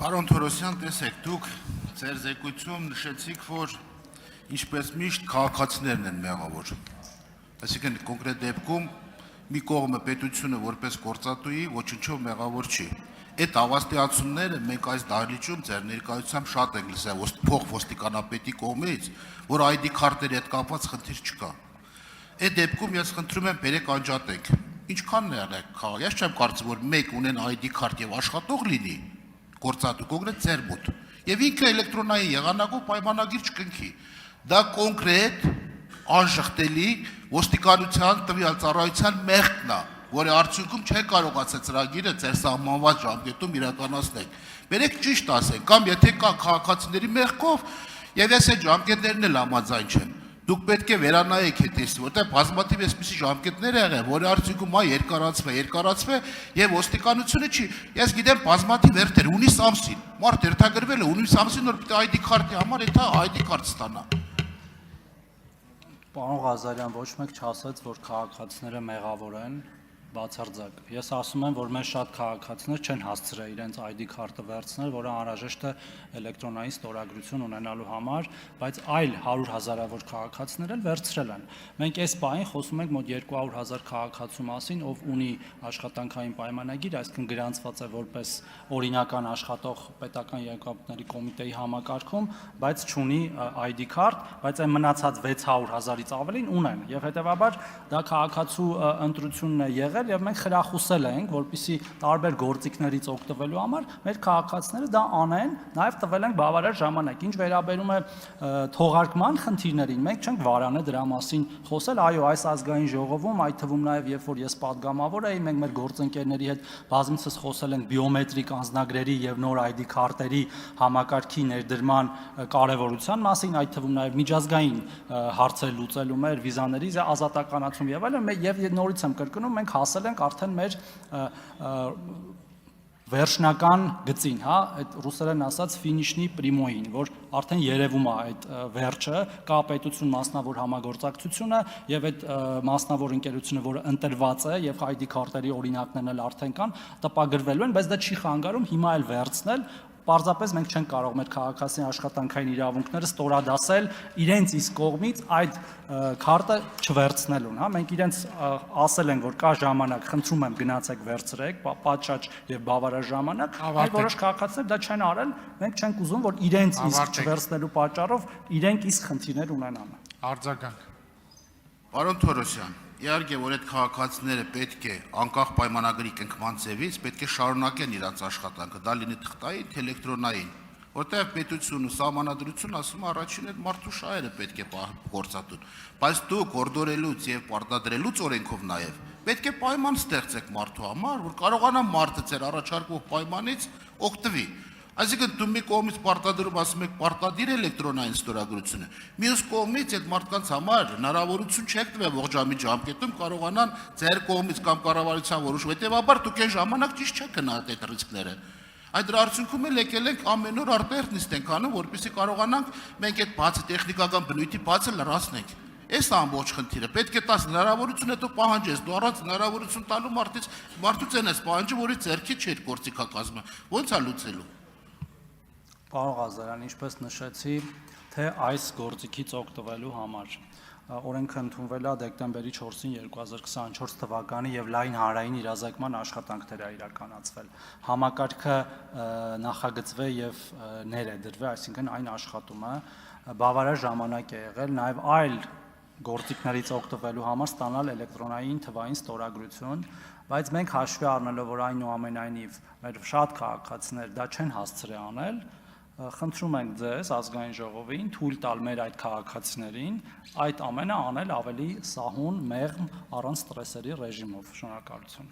Պարոն Թորոսյան, տեսեք, դուք ձեր զեկույցում նշեցիք, որ ինչպես միշտ քաղաքացիներն են մեղավոր։ Այսինքն կոնկրետ դեպքում մի կողմը պետությունը որպես գործատուի ոչնչով մեղավոր չի։ Այդ հավաստիացումները մենք այս դահլիճում ձեր ներկայությամբ շատ ենք լսել փոխոստիկանապետի կողմից, որ ID քարտերի հետ կապված խնդիր չկա։ Այդ դեպքում ես խնդրում եմ բերեք անջատենք։ Ինչքանն է եղել քաղաք։ Ես չեմ կարծում, որ մեկ ունեն ID քարտ եւ աշխատող լինի գործատու կոնկրետ ձեր մոտ։ Եվ ինքը էլեկտրոնային եղանակով պայմանագիր չկնքի։ Դա կոնկրետ անժխտելի ոստիկանության տվյալ ծառայության մեղքն է, որի արդյունքում չէ կարողացել ծրագիրը ձեր սահմանված ժամկետում իրականացնել։ Բերեք ճիշտ ասենք, կամ եթե կա քաղաքացիների մեղքով, եւ ես այդ ժամկետներն էլ համաձայն չեմ։ Դուք պետք է վերանայեք հետեւս, որտեղ բազմաթիվ այսպիսի ժամկետներ եղել, որի արդյունքում երկարացվե եւ ոստիկանությունը չի։ Ես գիտեմ բազմաթիվ հերթեր հունիս ամսին, մարդ հերթագրվել է հունիս ամսին, որ պիտի ID քարտի համար եթե ID քարտ ստանա։ Պարոն Ղազարյան, ոչ մեկ չասաց, որ քաղաքացիները մեղավոր են, բացարձակ։ Ես ասում եմ, որ մեր շատ քաղաքացիներ չեն հասցրել իրենց ID քարտը վերցնել, որը անհրաժեշտ է էլեկտրոնային ստորագրություն ունենալու համար, բայց այլ 100,000-ավոր քաղաքացիներ էլ վերցրել են։ Մենք այս պահին խոսում ենք մոտ 200,000 քաղաքացու մասին, ով ունի աշխատանքային պայմանագիր, այսինքն գրանցված է որպես օրինական աշխատող պետական երկրապահների կոմիտեի համակարգում, բայց չունի ID քարտ, բայց այն մնացած 600,000-ից ավելին ունեն, եւ հետեւաբար դա քաղաքացու ընտրությունն է եղել եւ մենք խրախուսել ենք, որպեսզի տարբեր գործիքներից օգտվելու համար մեր քաղաքացիները դա անեն, նաեւ տվել ենք բավարար ժամանակ։ Ինչ վերաբերում է թողարկման խնդիրներին, մենք չենք վարանը դրա մասին խոսել, այո, այս ազգային ժողովում, այդ թվում նաեւ երբ որ ես падգամավոր էի, մենք մեր գործընկերների հետ բազմիցս խոսել ենք բիոմետրիկ անձնագրերի եւ նոր ID քարտերի համակարգի ներդրման կարեւորության մասին, այդ թվում նաեւ միջազգային հարցեր լուծելու մեր վիզաների ազատականացում եւ այլն, եւ նորից եմ կրկնում, մենք հասել ենք արդեն մեր վերջնական գծին, հա, այդ ռուսերեն ասած ֆինիշնի պրիմոյին, որ արդեն երևում է այդ վերջը, կա պետություն մասնավոր համագործակցությունը եւ այդ մասնավոր ընկերությունը, որը ընտրված է եւ ID քարտերի օրինակներն էլ արդեն կան, տպագրվելու են, բայց դա չի խանգարում հիմա էլ վերցնել։ Պարզապես մենք չենք կարող մեր քաղաքացիների աշխատանքային իրավունքները ստորադասել իրենց իսկ կողմից այդ քարտը չվերցնելուն, հա, մենք իրենց ասել ենք, որ կա ժամանակ, խնդրում եմ գնացեք վերցրեք, պատշաճ եւ բավարար ժամանակ, այլ որոշ քաղաքացիներ դա չեն արել, մենք չենք ուզում, որ իրենց իսկ չվերցնելու պատճառով իրենք իսկ խնդիրներ ունենան։ Արձագանք։ Պարոն Թորոսյան, իհարկե, որ այդ քաղաքացիները պետք է անկախ պայմանագրի կնքման ձևից պետք է շարունակեն իրենց աշխատանքը, դա լինի թղթային, թե էլեկտրոնային, որտեղ պետությունը, սահմանադրությունը ասում է առաջին այդ մարդու շահերը պետք է գործատուն, բայց դուք օրդորելուց եւ պարտադրելուց օրենքով նաեւ պետք է պայման ստեղծեք մարդու համար, որ կարողանա մարդը ձեր առաջարկող պայմանից օգտվի։ Այսինքն դու մի կողմից պարտադրում ասում եք պարտադիր էլեկտրոնային ստորագրությունը, մյուս կողմից այդ մարդկանց համար հնարավորություն չեք տվել ողջամիտ ժամկետում կարողանան ձեր կողմից կամ կառավարության որոշում, հետեւաբար դուք այն ժամանակ ճիշտ չեք գնահատել այդ ռիսկները։ Այդ դրա արդյունքում էլ եկել ենք ամեն օր արտերտ նիստ ենք անում, որպեսզի կարողանանք մենք այդ բացի տեխնիկական բնույթի բացը լրացնենք։ Այս ամբողջ խնդիրը պետք է տաս հնարավորություն հետո պահանջես, դու առանց հնարավորություն տալու մարդուց են ես պահանջը, որի ձեռքի չէր գործիքակազմը, ո՞նց է լուծելու։ Պարոն Ղազարյան, ինչպես նշեցի, թե այս գործիքից օգտվելու համար օրենքը ընդունվել է դեկտեմբերի 4-ին 2024 թվականի եւ լայն հանրային իրազեկման աշխատանքներ է իրականացվել։ Համակարգը նախագծվել եւ ներդրվել, այսինքն այն աշխատում է, բավարար ժամանակ է եղել նաեւ այլ գործիքներից օգտվելու համար ստանալ էլեկտրոնային թվային ստորագրություն, բայց մենք հաշվի առնելով, որ այնուամենայնիվ մեր շատ քաղաքացիներ դա չեն հասցրել անել, խնդրում ենք ձեզ ազգային ժողովին թույլ տալ մեր այդ քաղաքացիներին այդ ամենը անել ավելի սահուն, մեղմ, առանց ստրեսերի ռեժիմով։ Շնորհակալություն։